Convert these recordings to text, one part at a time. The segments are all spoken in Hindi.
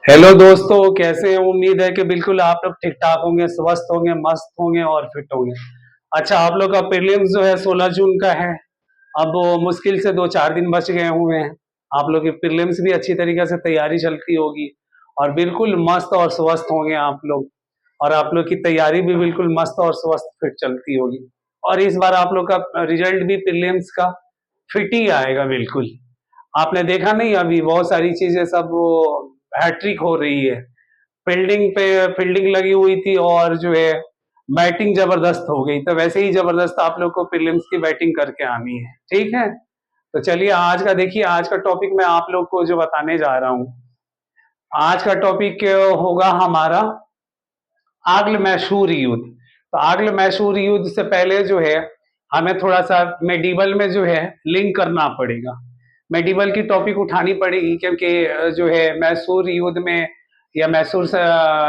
हेलो दोस्तों, कैसे हैं? उम्मीद है कि बिल्कुल आप लोग ठीक ठाक होंगे, स्वस्थ होंगे, मस्त होंगे और फिट होंगे। अच्छा, आप लोग का प्रीलिम्स जो है 16 जून का है। अब वो मुश्किल से 2-4 दिन बच गए हुए हैं। आप लोग की प्रीलिम्स भी अच्छी तरीके से तैयारी चलती होगी और बिल्कुल मस्त और स्वस्थ होंगे आप लोग। और आप लोग की तैयारी भी बिल्कुल मस्त और स्वस्थ फिट चलती होगी। और इस बार आप लोग का रिजल्ट भी प्रीलिम्स का फिट ही आएगा बिल्कुल। आपने देखा नहीं, अभी बहुत सारी चीजें सब वो हैट्रिक हो रही है। फील्डिंग पे फील्डिंग लगी हुई थी और जो है बैटिंग जबरदस्त हो गई, तो वैसे ही जबरदस्त आप लोग को प्रीलिम्स की बैटिंग करके आनी है। ठीक है, तो चलिए आज का देखिए, आज का टॉपिक मैं आप लोग को जो बताने जा रहा हूँ। आज का टॉपिक होगा हमारा आग्ल मैसूर युद्ध। तो आग्ल मैसूर युद्ध से पहले जो है हमें थोड़ा सा मेडिवल में जो है लिंक करना पड़ेगा। मेडिवल की टॉपिक उठानी पड़ेगी क्योंकि जो है मैसूर युद्ध में या मैसूर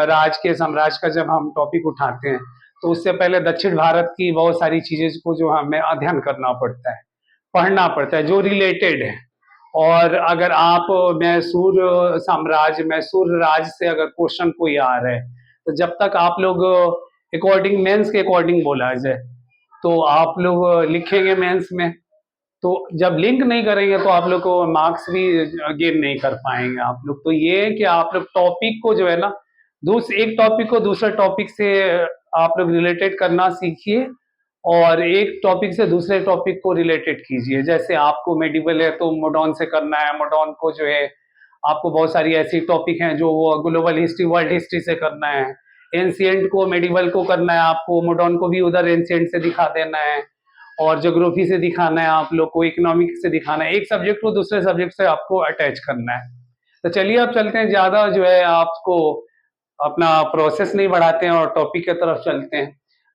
राज के साम्राज्य का जब हम टॉपिक उठाते हैं तो उससे पहले दक्षिण भारत की बहुत सारी चीजें को जो हमें अध्ययन करना पड़ता है, पढ़ना पड़ता है जो रिलेटेड है। और अगर आप मैसूर साम्राज्य मैसूर राज से अगर क्वेश्चन कोई आ रहा है तो जब तक आप लोग अकॉर्डिंग मेंस के अकॉर्डिंग बोला जाए तो आप लोग लिखेंगे मेंस में, तो जब लिंक नहीं करेंगे तो आप लोग को मार्क्स भी गेन नहीं कर पाएंगे आप लोग। तो ये है कि आप लोग टॉपिक को जो है ना, एक टॉपिक को दूसरे टॉपिक से आप लोग रिलेटेड करना सीखिए और एक टॉपिक से दूसरे टॉपिक को रिलेटेड कीजिए। जैसे आपको मेडिवल है तो मोडर्न से करना है, मोडर्न को जो है आपको बहुत सारी ऐसी टॉपिक हैं जो वो ग्लोबल हिस्ट्री वर्ल्ड हिस्ट्री से करना है। एंशियंट को मेडिवल को करना है आपको, मॉडर्न को भी उधर एंशियंट से दिखा देना है और ज्योग्राफी से दिखाना है आप लोग को, इकोनॉमिक से दिखाना है। एक सब्जेक्ट को दूसरे सब्जेक्ट से आपको अटैच करना है। तो चलिए अब चलते हैं, ज्यादा जो है आपको अपना प्रोसेस नहीं बढ़ाते हैं और टॉपिक की तरफ चलते हैं।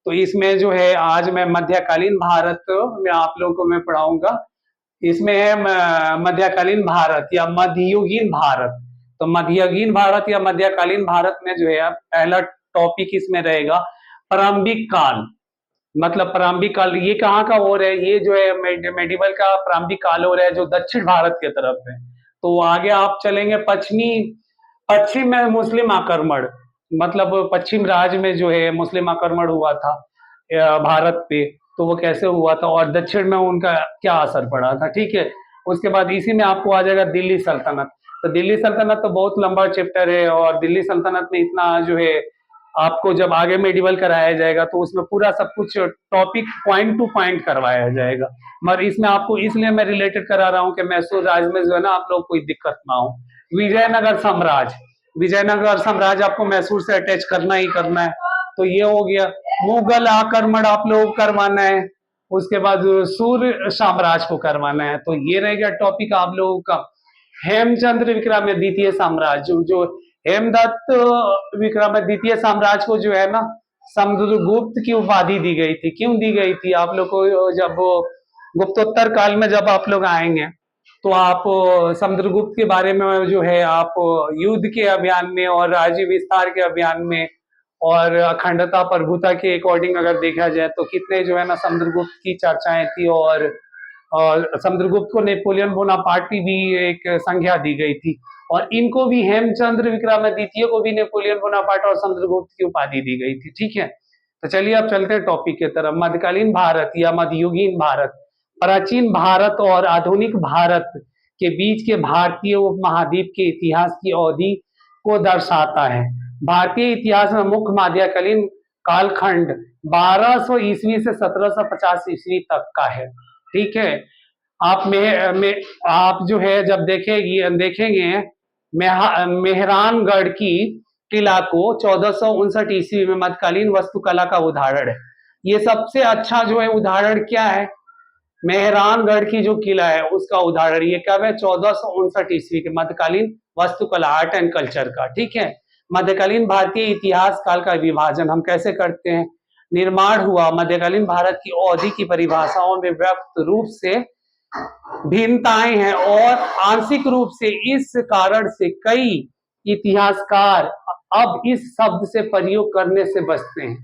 तो इसमें जो है आज मैं मध्यकालीन भारत में आप लोगों को मैं पढ़ाऊंगा। इसमें है मध्यकालीन भारत या मध्ययुगीन भारत। तो मध्ययुगीन भारत या मध्यकालीन भारत में जो है पहला टॉपिक इसमें रहेगा प्रारंभिक काल। मतलब प्रारंभिक काल ये कहाँ का हो रहा है, ये जो है मेडिवल का प्रारंभिक काल हो रहा है जो दक्षिण भारत के तरफ है। तो आगे आप चलेंगे पश्चिमी पश्चिम में मुस्लिम आक्रमण, मतलब पश्चिम राज्य में जो है मुस्लिम आक्रमण हुआ था भारत पे, तो वो कैसे हुआ था और दक्षिण में उनका क्या असर पड़ा था। ठीक है, उसके बाद इसी में आपको आ जाएगा दिल्ली सल्तनत। तो दिल्ली सल्तनत तो बहुत लंबा चैप्टर है और दिल्ली सल्तनत में इतना जो है आपको जब आगे मेडिवल कराया जाएगा तो उसमें पूरा सब कुछ टॉपिक पॉइंट टू पॉइंट करवाया जाएगा। मगर इसमें आपको इसलिए मैं रिलेटेड करा रहा हूँ कि मैसूर राज्य में जो है ना आप लोग कोई दिक्कत ना हो। विजयनगर साम्राज्य, विजयनगर साम्राज्य आपको मैसूर से अटैच करना ही करना है। तो ये हो गया। मुगल आक्रमण आप लोग करवाना है, उसके बाद सूर्य साम्राज्य को करवाना है। तो ये रह गया टॉपिक आप लोगों का। हेमचंद्र विक्रमादित्य साम्राज्य, जो हेमदत्त विक्रमादित्य साम्राज्य को जो है ना समुद्रगुप्त की उपाधि दी गई थी। क्यों दी गई थी आप लोग को? जब गुप्तोत्तर काल में जब आप लोग आएंगे तो आप समुद्रगुप्त के बारे में जो है आप युद्ध के अभियान में और राज्य विस्तार के अभियान में और अखंडता प्रभुता के अकॉर्डिंग अगर देखा जाए तो कितने जो है ना समुद्रगुप्त की चर्चाएं थी। और समुद्रगुप्त को नेपोलियन बोनापार्टी भी एक संज्ञा दी गई थी और इनको भी हेमचंद्र विक्रमादित्य को भी नेपोलियन बोनापार्ट और समुद्रगुप्त की उपाधि दी गई थी। ठीक है, तो चलिए अब चलते हैं टॉपिक की तरफ। मध्यकालीन भारत या मध्ययुगीन भारत प्राचीन भारत और आधुनिक भारत के बीच के भारतीय उपमहाद्वीप के इतिहास की अवधि को दर्शाता है। भारतीय इतिहास में मुख्य मध्यकालीन कालखंड 1200 ईस्वी से 1750 ईस्वी तक का है। ठीक है, आप आप जो है जब देखेंगे मेहरानगढ़ की किला को 1459 ईस्वी में मध्यकालीन वास्तुकला का उदाहरण है। ये सबसे अच्छा जो है उदाहरण क्या है? मेहरानगढ़ की जो किला है उसका उदाहरण। ये कब है? 1459 ईस्वी के मध्यकालीन वास्तुकला आर्ट एंड कल्चर का। ठीक है, मध्यकालीन भारतीय इतिहास काल का विभाजन हम कैसे करते हैं? निर्माण हुआ मध्यकालीन भारत की अवधि की परिभाषाओं में व्यापक रूप से भिन्नताएं हैं और आंशिक रूप से इस कारण से कई इतिहासकार अब इस शब्द से प्रयोग करने से बचते हैं।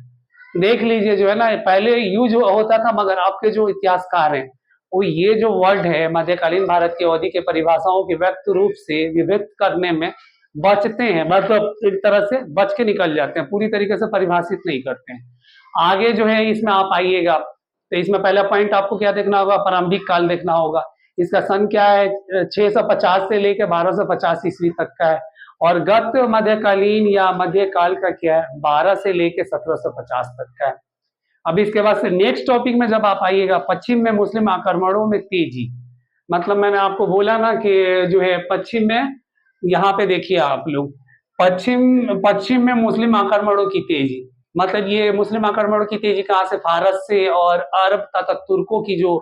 देख लीजिए जो है ना पहले यूज होता था मगर अब के जो इतिहासकार हैं वो ये जो वर्ड है मध्यकालीन भारत की अवधि के परिभाषाओं के व्यक्त रूप से विभक्त करने में बचते हैं, मतलब एक तरह से बच के निकल जाते हैं, पूरी तरीके से परिभाषित नहीं करते हैं। आगे जो है इसमें आप आइएगा, तो इसमें पहला पॉइंट आपको क्या देखना होगा, प्रारंभिक काल देखना होगा। इसका सन क्या है, 650 से लेकर 1250 ईस्वी तक का है। और गत मध्यकालीन या मध्यकाल का क्या है, 12 से लेकर 1750 तक का है। अब इसके बाद से नेक्स्ट टॉपिक में जब आप आइएगा, पश्चिम में मुस्लिम आक्रमणों में तेजी, मतलब मैंने आपको बोला ना कि जो है पश्चिम में, यहाँ पे देखिए आप लोग, पश्चिम पश्चिम में मुस्लिम आक्रमणों की तेजी, मतलब ये मुस्लिम आक्रमणों की तेजी कहाँ से, भारत से और अरब तथा तुर्कों की जो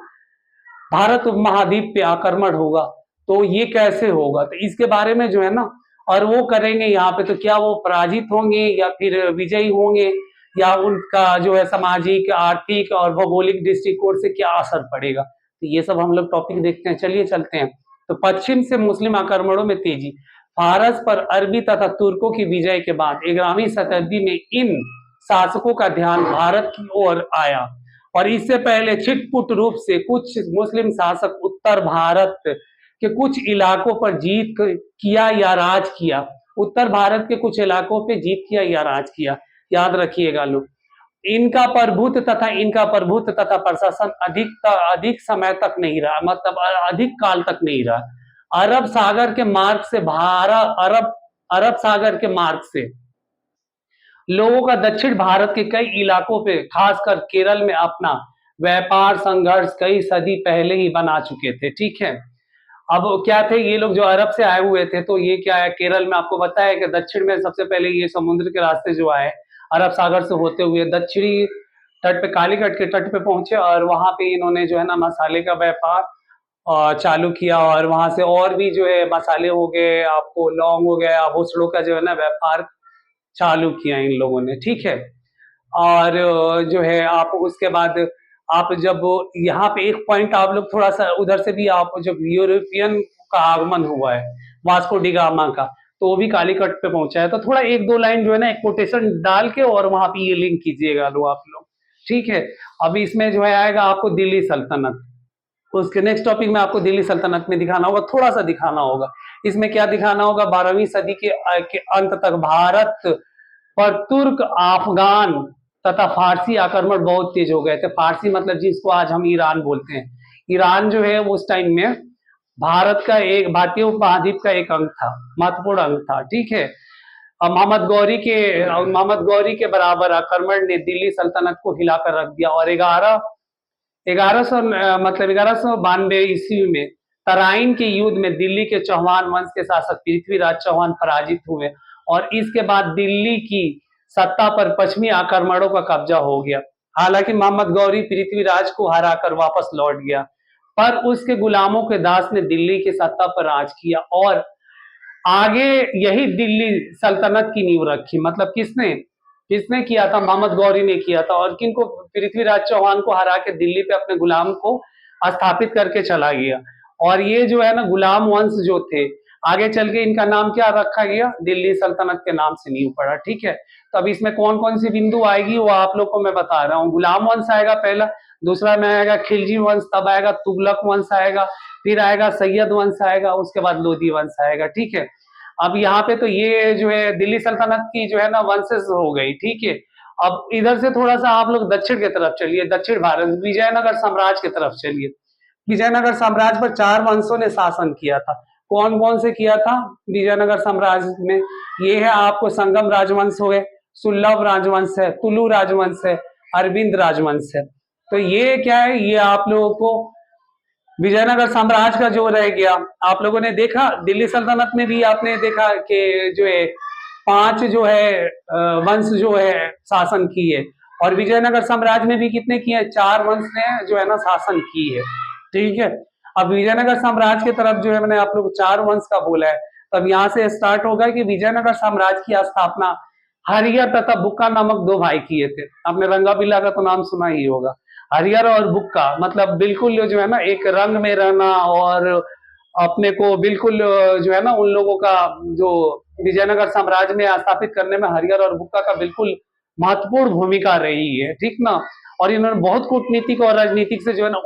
भारत उपमहाद्वीप पे आक्रमण होगा, तो ये कैसे होगा, तो इसके बारे में जो है ना, और वो करेंगे यहाँ पे, तो क्या वो पराजित होंगे या फिर विजयी होंगे, या उनका जो है सामाजिक, आर्थिक और भौगोलिक दृष्टिकोण से क्या असर पड़ेगा, तो ये सब हम लोग टॉपिक देखते हैं। चलिए चलते हैं। तो पश्चिम से मुस्लिम आक्रमणों में तेजी, फारस पर अरबी तथा तुर्कों की विजय के बाद 11वीं शताब्दी में इन शासकों का ध्यान भारत की ओर आया, और इससे पहले छिटपुट रूप से कुछ मुस्लिम शासक उत्तर भारत के कुछ इलाकों पर जीत किया या राज किया, उत्तर भारत के कुछ इलाकों पे जीत किया या राज किया, याद रखिएगा लोग। इनका प्रभुत्व तथा प्रशासन अधिक समय तक नहीं रहा, मतलब अधिक काल तक नहीं रहा। अरब सागर के मार्ग से भारत अरब सागर के मार्ग से लोगों का दक्षिण भारत के कई इलाकों पे, खासकर केरल में अपना व्यापार संघर्ष कई सदी पहले ही बना चुके थे। ठीक है, अब क्या थे ये लोग जो अरब से आए हुए थे, तो ये क्या है, केरल में आपको बताया कि दक्षिण में सबसे पहले ये समुद्र के रास्ते जो आए, अरब सागर से होते हुए दक्षिणी तट पे, कालीकट के तट पे पहुंचे, और वहां पे इन्होंने जो है ना मसाले का व्यापार चालू किया, और वहां से और भी जो है मसाले हो गए, आपको लौंग हो गया, भूसड़ों का जो है ना व्यापार चालू किया इन लोगों ने। ठीक है, और जो है आप उसके बाद आप जब यहाँ पे एक पॉइंट आप लोग थोड़ा सा उधर से भी, आप जब यूरोपियन का आगमन हुआ है, वास्को डी गामा का, तो वो भी कालीकट पे पहुंचा है, तो थोड़ा एक दो लाइन जो है ना एक कोटेशन डाल के और वहां पे ये लिंक कीजिएगा लो आप लोग। ठीक है, अभी इसमें जो है आएगा आपको दिल्ली सल्तनत, उसके नेक्स्ट टॉपिक में आपको दिल्ली सल्तनत में दिखाना होगा, थोड़ा सा दिखाना होगा। इसमें क्या दिखाना होगा, 12वीं सदी के अंत तक भारत पर तुर्क, अफगान तथा फारसी आक्रमण बहुत तेज हो गए थे। फारसी मतलब जिसको आज हम ईरान बोलते हैं। ईरान जो है उस टाइम में भारतीय उपमहाद्वीप का एक अंग था, महत्वपूर्ण अंग था। ठीक है, मोहम्मद गौरी के बराबर आक्रमण ने दिल्ली सल्तनत को हिलाकर रख दिया, और 1192 ईस्वी में तराइन के युद्ध में दिल्ली के चौहान वंश के शासक पृथ्वीराज चौहान पराजित हुए, और इसके बाद दिल्ली की सत्ता पर पश्चिमी आक्रमणों का कब्जा हो गया। हालांकि मोहम्मद गौरी पृथ्वीराज को हराकर वापस लौट गया, पर उसके गुलामों के दास ने दिल्ली की सत्ता पर राज किया, और आगे यही दिल्ली सल्तनत की नींव रखी। मतलब किसने किसने किया था, मोहम्मद गौरी ने किया था, और किनको, पृथ्वीराज चौहान को हरा के दिल्ली पे अपने गुलाम को स्थापित करके चला गया। और ये जो है ना गुलाम वंश जो थे, आगे चल के इनका नाम क्या रखा गया, दिल्ली सल्तनत के नाम से नींव पड़ा। ठीक है, तो अब इसमें कौन कौन सी बिंदु आएगी वो आप लोग को मैं बता रहा हूँ। गुलाम वंश आएगा पहला, दूसरा में आएगा खिलजी वंश, तब आएगा तुगलक वंश आएगा, फिर आएगा सैयद वंश आएगा, उसके बाद लोधी वंश आएगा। ठीक है, अब यहाँ पे तो ये जो है दिल्ली सल्तनत की जो है ना वंशेस हो गई। ठीक है, अब इधर से थोड़ा सा आप लोग दक्षिण की तरफ चलिए, दक्षिण भारत, विजयनगर साम्राज्य की तरफ चलिए। विजयनगर साम्राज्य पर 4 वंशों ने शासन किया था। कौन कौन से किया था विजयनगर साम्राज्य में, ये है आपको संगम राजवंश हो गए, सुल्लभ राजवंश है, तुलु राजवंश है, अरविंद राजवंश है। तो ये क्या है, ये आप लोगों को विजयनगर साम्राज्य का जो रह गया। आप लोगों ने देखा दिल्ली सल्तनत में भी आपने देखा कि जो है 5 जो है वंश जो है शासन किए, और विजयनगर साम्राज्य में भी कितने किए, 4 वंश ने जो है ना शासन की है। ठीक है, अब विजयनगर साम्राज्य की तरफ जो है मैंने आप लोग 4 वंश का बोला है, तब यहाँ से स्टार्ट होगा कि विजयनगर साम्राज्य की स्थापना हरियर तथा बुक्का नामक 2 भाई किए थे। आपने रंगाबिल्ला का तो नाम सुना ही होगा। हरियर और बुक्का मतलब बिल्कुल जो है ना एक रंग में रहना, और अपने को बिल्कुल जो है ना उन लोगों का जो विजयनगर साम्राज्य में स्थापित करने में हरियर और बुक्का का बिल्कुल महत्वपूर्ण भूमिका रही है। ठीक ना, और इन्होंने बहुत कूटनीतिक और राजनीतिक से जो है ना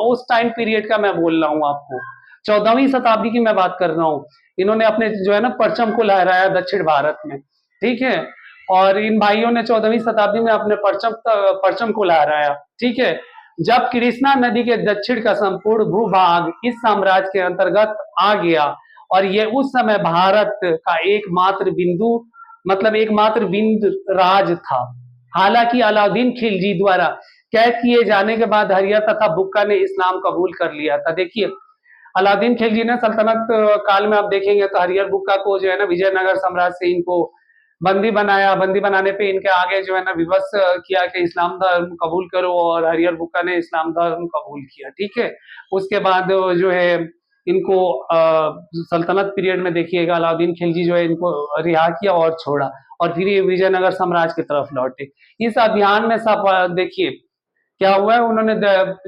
उस टाइम पीरियड का मैं बोल रहा हूँ आपको, 14वीं शताब्दी की मैं बात कर रहा हूँ। इन्होंने अपने जो है ना परचम को लहराया दक्षिण भारत में, ठीक है। और इन भाइयों ने 14वीं शताब्दी में अपने परचम को लहराया, ठीक है। जब कृष्णा नदी के दक्षिण का संपूर्ण भूभाग इस साम्राज्य के अंतर्गत आ गया और ये उस समय भारत का एकमात्र बिंदु मतलब एकमात्र बिंदु राज था। हालांकि अलाउद्दीन खिलजी द्वारा कैद किए जाने के बाद हरियर तथा बुक्का ने इस्लाम कबूल कर लिया था। देखिए अलाउद्दीन खिलजी ने सल्तनत काल में आप देखेंगे तो हरियर बुक्का को जो है ना विजयनगर साम्राज्य से इनको बंदी बनाया। बंदी बनाने पे इनके आगे जो है ना विवश किया कि इस्लाम धर्म कबूल करो, और हरियर बुक्का ने इस्लाम धर्म कबूल किया, ठीक है। उसके बाद जो है इनको सल्तनत पीरियड में देखिएगा अलाउद्दीन खिलजी जो है इनको रिहा किया और छोड़ा, और फिर ये विजयनगर साम्राज्य की तरफ लौटे। इस अभियान में सब देखिए क्या हुआ है, उन्होंने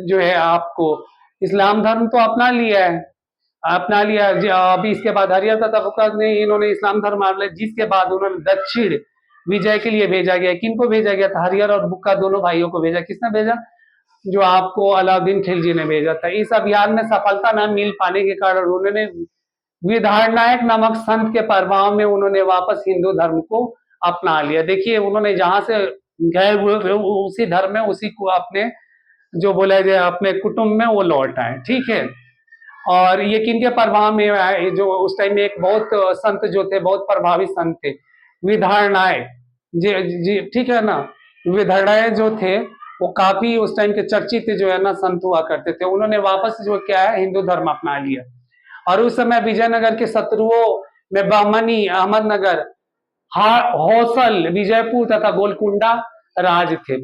जो है आपको इस्लाम धर्म तो अपना लिया अभी इसके बाद हरियर तथा बुक्का ने इन्होंने इस्लाम धर्म मान लिया, जिसके बाद उन्होंने दक्षिण विजय के लिए भेजा गया। किनको भेजा गया था? हरियर और बुक्का दोनों भाइयों को भेजा। किसने भेजा? जो आपको अलाउद्दीन खिलजी ने भेजा था। इस अभियान में सफलता न मिल पाने के कारण उन्होंने विधारनायक नामक संत के प्रभाव में उन्होंने वापस हिंदू धर्म को अपना लिया। देखिए उन्होंने जहां से गए हुए उसी धर्म में उसी को अपने जो बोला जाए अपने कुटुंब में वो लौट आए, ठीक है। और ये किनके प्रभाव में आए? जो उस टाइम में एक बहुत संत जो थे, बहुत प्रभावी संत थे, विधारणाय जी जी, ठीक है ना। विधारणाय जो थे वो काफी उस टाइम के चर्चित जो है ना संत हुआ करते थे। उन्होंने वापस जो क्या है हिंदू धर्म अपना लिया। और उस समय विजयनगर के शत्रुओं में बहमनी, अहमदनगर, हौसल, विजयपुर तथा गोलकुंडा राज थे।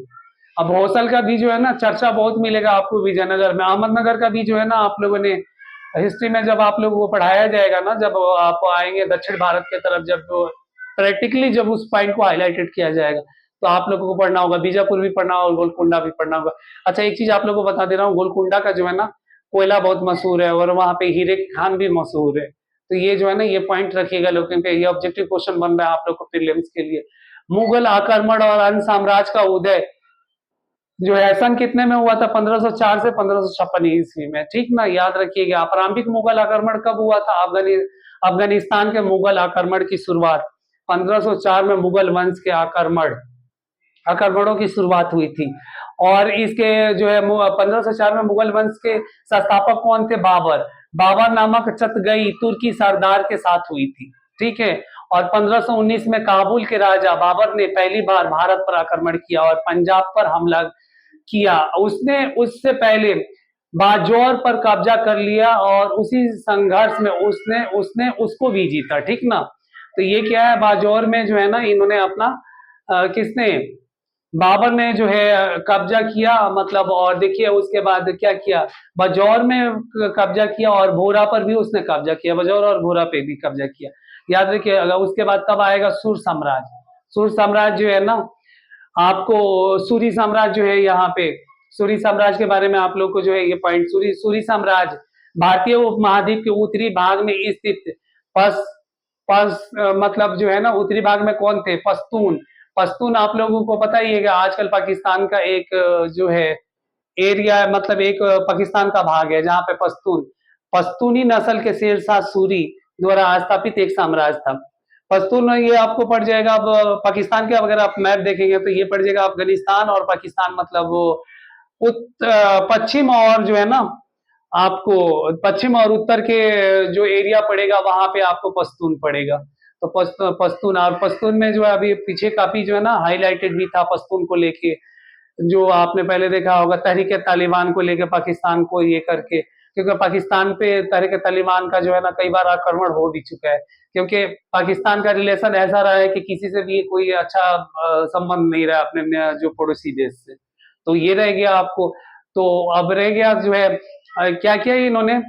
अब हौसल का भी जो है ना चर्चा बहुत मिलेगा आपको विजयनगर में। अहमदनगर का भी जो है ना आप लोगों ने हिस्ट्री में जब आप लोग वो पढ़ाया जाएगा ना, जब आप आएंगे दक्षिण भारत की तरफ, जब प्रैक्टिकली जब उस पॉइंट को हाईलाइटेड किया जाएगा तो आप लोगों को पढ़ना होगा, बीजापुर भी पढ़ना होगा, गोलकुंडा भी पढ़ना होगा। अच्छा एक चीज आप लोगों को बता दे रहा हूँ, गोलकुंडा का जो है ना कोयला बहुत मशहूर है और वहां पे हीरे की खान भी मशहूर है। तो ये जो है ना ये पॉइंट रखिएगा लोगों पे, ये ऑब्जेक्टिव क्वेश्चन बन रहा है आप लोग को प्रीलिम्स के लिए। मुगल आक्रमण और अन्य साम्राज्य का उदय जो है सन कितने में हुआ था? 1504 से 1556 ईस्वी में, ठीक ना, याद रखिएगा। प्रारंभिक मुगल आक्रमण कब हुआ था? अफगानिस्तान के मुगल आक्रमण की शुरुआत 1504 में मुगल वंश के आक्रमणों की शुरुआत हुई थी। और इसके जो है 1504 में मुगल वंश के संस्थापक कौन थे? बाबर नामक चतगई तुर्की सरदार के साथ हुई थी, ठीक है। और 1519 में काबुल के राजा बाबर ने पहली बार भारत पर आक्रमण किया और पंजाब पर हमला किया। उसने उससे पहले बाजौर पर कब्जा कर लिया और उसी संघर्ष में उसने उसने उसको भी जीता, ठीक ना। तो ये क्या है, बाजौर में जो है ना इन्होंने अपना किसने, बाबर ने जो है कब्जा किया, मतलब। और देखिए उसके बाद क्या किया, बाजौर में कब्जा किया और भोरा पर भी उसने कब्जा किया, बाजौर और भोरा पे भी कब्जा किया, याद रखिए। उसके बाद कब आएगा? सुर साम्राज्य जो है ना आपको, सूरी साम्राज्य जो है यहाँ पे, सूरी साम्राज्य के बारे में आप लोग को जो है ये पॉइंट, सूरी साम्राज्य भारतीय उपमहाद्वीप के उत्तरी भाग में स्थित पस मतलब जो है ना उत्तरी भाग में कौन थे? पश्तून आप लोगों को पता ही है कि आजकल पाकिस्तान का एक जो है एरिया, मतलब एक पाकिस्तान का भाग है जहां पे पश्तूनी नस्ल के शेरशाह सूरी द्वारा स्थापित एक साम्राज्य था। पश्तून ये आपको पड़ जाएगा। अब पाकिस्तान के अगर आप मैप देखेंगे तो ये पड़ जाएगा अफगानिस्तान और पाकिस्तान, मतलब वो पश्चिम और जो है ना आपको पश्चिम और उत्तर के जो एरिया पड़ेगा वहां पे आपको पश्तून पड़ेगा। तो पश्तून और पश्तून में जो है अभी पीछे काफी जो है ना हाईलाइटेड भी था पश्तून को लेके, जो आपने पहले देखा होगा तहरीक तालिबान को लेके पाकिस्तान को ये करके, क्योंकि पाकिस्तान पे तहरीक तालिबान का जो है ना कई बार आक्रमण हो भी चुका है, क्योंकि पाकिस्तान का रिलेशन ऐसा रहा है कि किसी से भी कोई अच्छा संबंध नहीं रहा अपने जो पड़ोसी देश से। तो ये रह गया आपको। तो अब रह गया जो है क्या किया इन्होंने,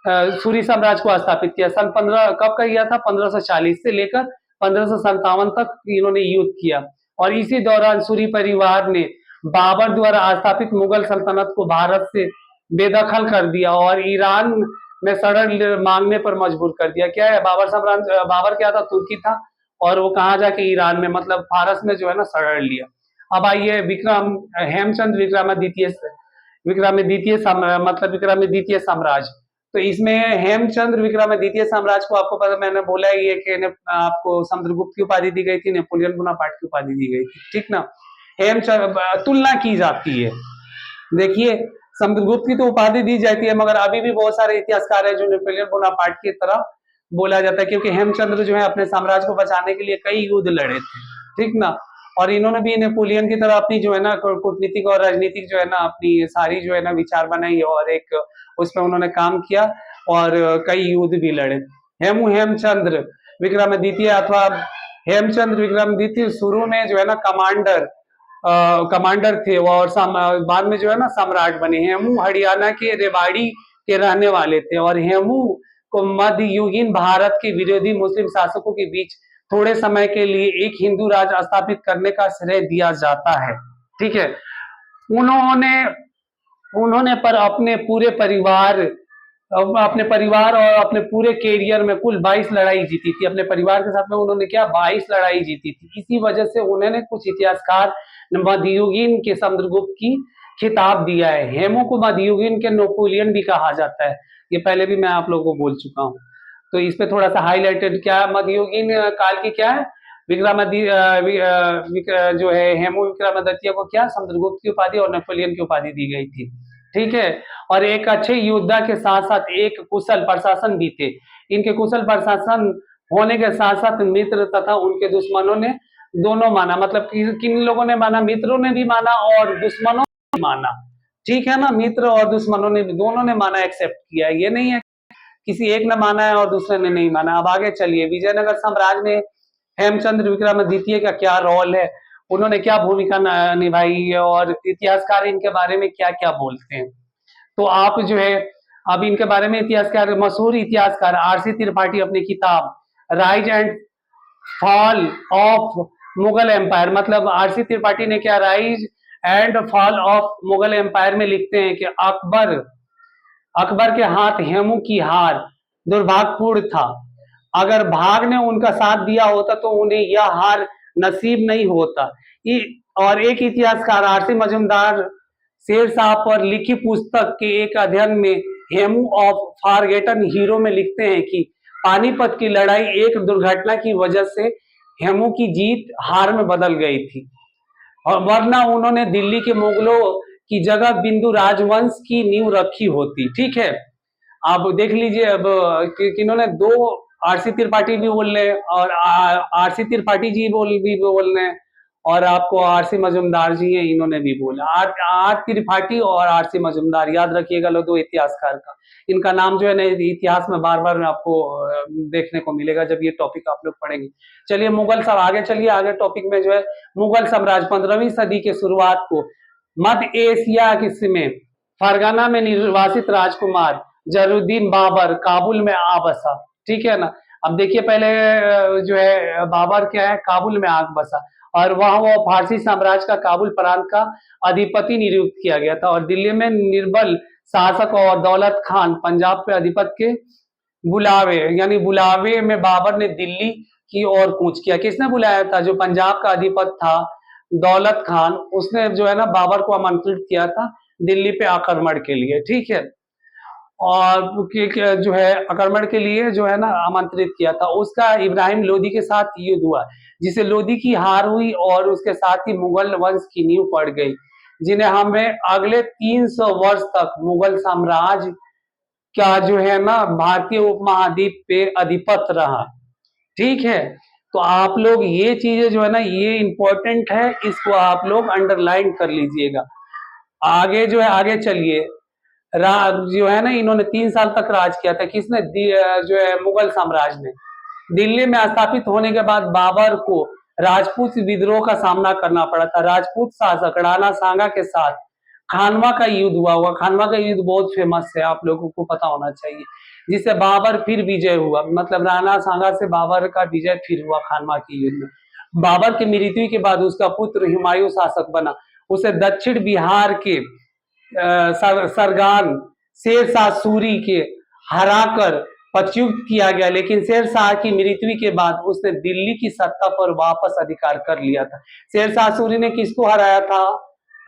सूरी साम्राज्य को स्थापित किया। सन 15 कब का किया था? 1540 से लेकर 1557 तक इन्होंने युद्ध किया। और इसी दौरान सूरी परिवार ने बाबर द्वारा स्थापित मुगल सल्तनत को भारत से बेदखल कर दिया और ईरान में शरण मांगने पर मजबूर कर दिया। क्या है, बाबर क्या था? तुर्की था, और वो कहा जाके ईरान में, मतलब फारस में जो है ना शरण लिया। अब आइए हेमचंद विक्रमादित्य मतलब विक्रमादित्य साम्राज्य। तो इसमें हेमचंद्र विक्रमादित्य साम्राज्य को आपको पता, मैंने बोला ही है कि आपको समुद्रगुप्त की उपाधि दी गई थी, नेपोलियन बोनापार्ट की उपाधि दी गई थी, ठीक ना। हेमचंद्र तुलना की जाती है, देखिए समुद्रगुप्त की तो उपाधि दी जाती है, मगर अभी भी बहुत सारे इतिहासकार हैं जो नेपोलियन बोनापार्ट की तरह बोला जाता है, क्योंकि हेमचंद्र जो है अपने साम्राज्य को बचाने के लिए कई युद्ध लड़े थे, ठीक ना। और इन्होंने भी नेपोलियन की तरह अपनी जो है ना कूटनीतिक और राजनीतिक जो है ना अपनी सारी जो है ना विचार बनाई और एक उसमें उन्होंने काम किया और कई युद्ध भी लड़े। हेमचंद्र विक्रमादित्य अथवा हेमचंद्र विक्रमादित्य शुरू में जो है ना कमांडर थे और बाद में जो है ना सम्राट बने। हेमू हरियाणा के रेवाड़ी के रहने वाले थे और हेमू को मध्ययुगीन भारत के विरोधी मुस्लिम शासकों के बीच थोड़े समय के लिए एक हिंदू राज स्थापित करने का श्रेय दिया जाता है, ठीक है। उन्होंने पर अपने परिवार और अपने पूरे कैरियर में कुल 22 लड़ाई जीती थी। अपने परिवार के साथ में उन्होंने क्या 22 लड़ाई जीती थी। इसी वजह से उन्होंने कुछ इतिहासकार मध्ययुगीन के समुद्रगुप्त की खिताब दिया है। हेमू को मध्ययुगीन के नेपोलियन भी कहा जाता है, ये पहले भी मैं आप लोगों को बोल चुका हूँ। तो इस पे थोड़ा सा हाईलाइटेड क्या मध्ययुगीन काल की क्या है जो है हेमू विक्रमादित्य को क्या समुद्रगुप्त की उपाधि और नेपोलियन की उपाधि दी गई थी, ठीक है। और एक अच्छे योद्धा के साथ साथ एक कुशल प्रशासन भी थे। इनके कुशल प्रशासन होने के साथ साथ मित्र तथा उनके दुश्मनों ने दोनों माना, मतलब किन लोगों ने माना, मित्रों ने भी माना और दुश्मनों ने भी माना, ठीक है ना। मित्र और दुश्मनों ने भी दोनों ने माना, एक्सेप्ट किया, ये नहीं है किसी एक ने माना है और दूसरे ने नहीं माना। अब आगे चलिए, विजयनगर साम्राज्य में हेमचंद्र विक्रमादित्य का क्या रोल है, उन्होंने क्या भूमिका निभाई है और इतिहासकार इनके बारे में क्या क्या बोलते हैं। तो आप जो है अब इनके बारे में इतिहासकार, मशहूर इतिहासकार आरसी त्रिपाठी अपनी किताब rise and fall of Mughal empire, मतलब आरसी त्रिपाठी ने क्या rise and fall of Mughal empire में लिखते हैं कि अकबर के हाथ हेमू की हार दुर्भाग्यपूर्ण था। अगर भाग ने उनका साथ दिया होता तो उन्हें यह हार नसीब नहीं होता। और एक इतिहासकार आरसी मजूमदार शेर शाह पर लिखी पुस्तक के एक अध्ययन में हेमू ऑफ फॉरगेटन हीरो में लिखते हैं कि पानीपत की लड़ाई एक दुर्घटना की वजह से हेमू की जीत हार में बदल गई थी, और वरना उन्होंने दिल्ली के मुगलों की जगह बिंदु राजवंश की नींव रखी होती, ठीक है। आप देख लीजिए अब किन्होंने दो, आरसी त्रिपाठी भी बोल रहे और आरसी त्रिपाठी जी भी बोल रहे हैं और आपको आरसी मजूमदार जी हैं, इन्होंने भी बोला। आर त्रिपाठी और आरसी मजूमदार, याद रखिएगा लो, दो इतिहासकार का इनका नाम जो है ना इतिहास में बार बार आपको देखने को मिलेगा जब ये टॉपिक आप लोग पढ़ेंगे। चलिए मुगल सब आगे चलिए, आगे टॉपिक में जो है मुगल साम्राज्य 15वीं सदी के शुरुआत को मध्य एशिया में फरगाना में निर्वासित राजकुमार जलालुद्दीन बाबर काबुल में आ बसा, ठीक है ना। अब देखिए पहले जो है बाबर क्या है, काबुल में आग बसा और वहां वो फारसी साम्राज्य का काबुल प्रांत का अधिपति नियुक्त किया गया था और दिल्ली में निर्बल शासक और दौलत खान पंजाब पे अधिपति के बुलावे में बाबर ने दिल्ली की ओर कूच किया। किसने बुलाया था, जो पंजाब का अधिपति था दौलत खान, उसने जो है ना बाबर को आमंत्रित किया था दिल्ली पे आक्रमण के लिए, ठीक है। और जो है आक्रमण के लिए जो है ना आमंत्रित किया था। उसका इब्राहिम लोदी के साथ युद्ध हुआ जिसे लोदी की हार हुई और उसके साथ ही मुगल वंश की नींव पड़ गई, जिन्हें हमें अगले 300 वर्ष तक मुगल साम्राज्य का जो है ना भारतीय उपमहाद्वीप पे अधिपत रहा, ठीक है। तो आप लोग ये चीजें जो है ना ये इंपॉर्टेंट है, इसको आप लोग अंडरलाइन कर लीजिएगा। आगे जो है आगे चलिए, जो है ना इन्होंने 3 साल तक राज किया था, किसने, जो है मुगल साम्राज्य ने। दिल्ली में स्थापित होने के बाद बाबर को राजपूत विद्रोह का सामना करना पड़ा था। राजपूत शासक राणा सांगा के साथ खानवा का युद्ध हुआ। खानवा का युद्ध बहुत फेमस है, आप लोगों को पता होना चाहिए, जिससे बाबर फिर विजय हुआ, मतलब राणा सांगा से बाबर का विजय फिर हुआ खानवा के युद्ध में। बाबर की मृत्यु के बाद उसका पुत्र हुमायूं शासक बना। उसे दक्षिण बिहार के सरगान शेर शाह सूरी के हराकर पदच्युत किया गया, लेकिन शेर शाह की मृत्यु के बाद उसने दिल्ली की सत्ता पर वापस अधिकार कर लिया था। शेर शाह सूरी ने किसको हराया था,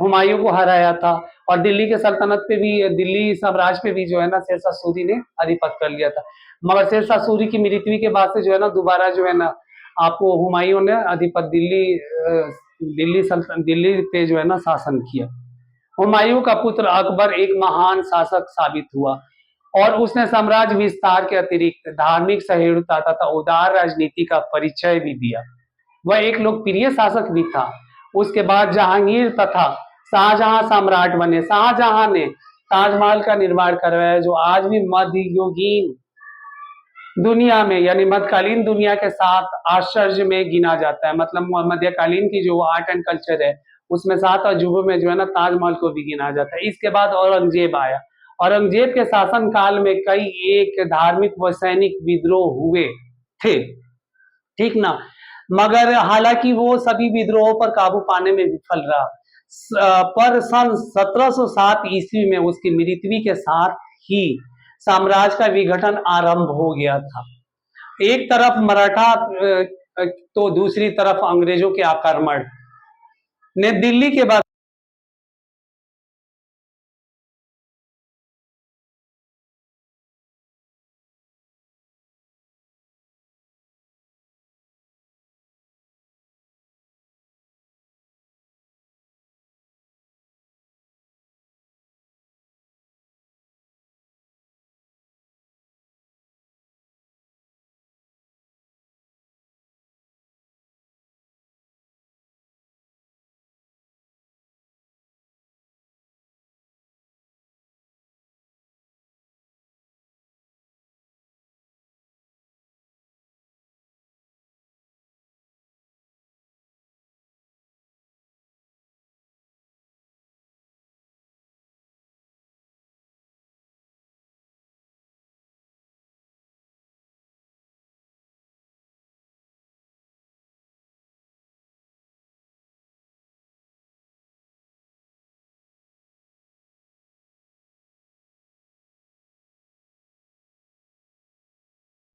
हुमायूं को हराया था। और दिल्ली के सल्तनत पे भी, दिल्ली साम्राज्य पे भी जो है ना शेरशाह सूरी ने अधिपत्य कर लिया था। मगर शेरशाह सूरी की मृत्यु के बाद से जो है ना दोबारा जो है ना आपको हुमायूं ने अधिपत्य दिल्ली पे जो है ना शासन किया। हुमायूं का पुत्र अकबर एक महान शासक साबित हुआ और उसने साम्राज्य विस्तार के अतिरिक्त धार्मिक सहिष्णुता तथा उदार राजनीति का परिचय भी दिया। वह एक लोकप्रिय शासक भी था। उसके बाद जहांगीर तथा शाहजहां सम्राट बने। शाहजहां ने ताजमहल का निर्माण करवाया, जो आज भी मध्ययुगीन दुनिया में यानी मध्यकालीन दुनिया के साथ आश्चर्य में गिना जाता है। मतलब मध्यकालीन की जो आर्ट एंड कल्चर है उसमें 7 अजूबों में जो है ना ताजमहल को भी गिना जाता है। इसके बाद औरंगजेब आया। औरंगजेब के शासन काल में कई एक धार्मिक व सैनिक विद्रोह हुए थे, ठीक ना। मगर हालांकि वो सभी विद्रोहों पर काबू पाने में विफल रहा। पर सन 1707 ईस्वी में उसकी मृत्यु के साथ ही साम्राज्य का विघटन आरंभ हो गया था। एक तरफ मराठा तो दूसरी तरफ अंग्रेजों के आक्रमण ने दिल्ली के बाद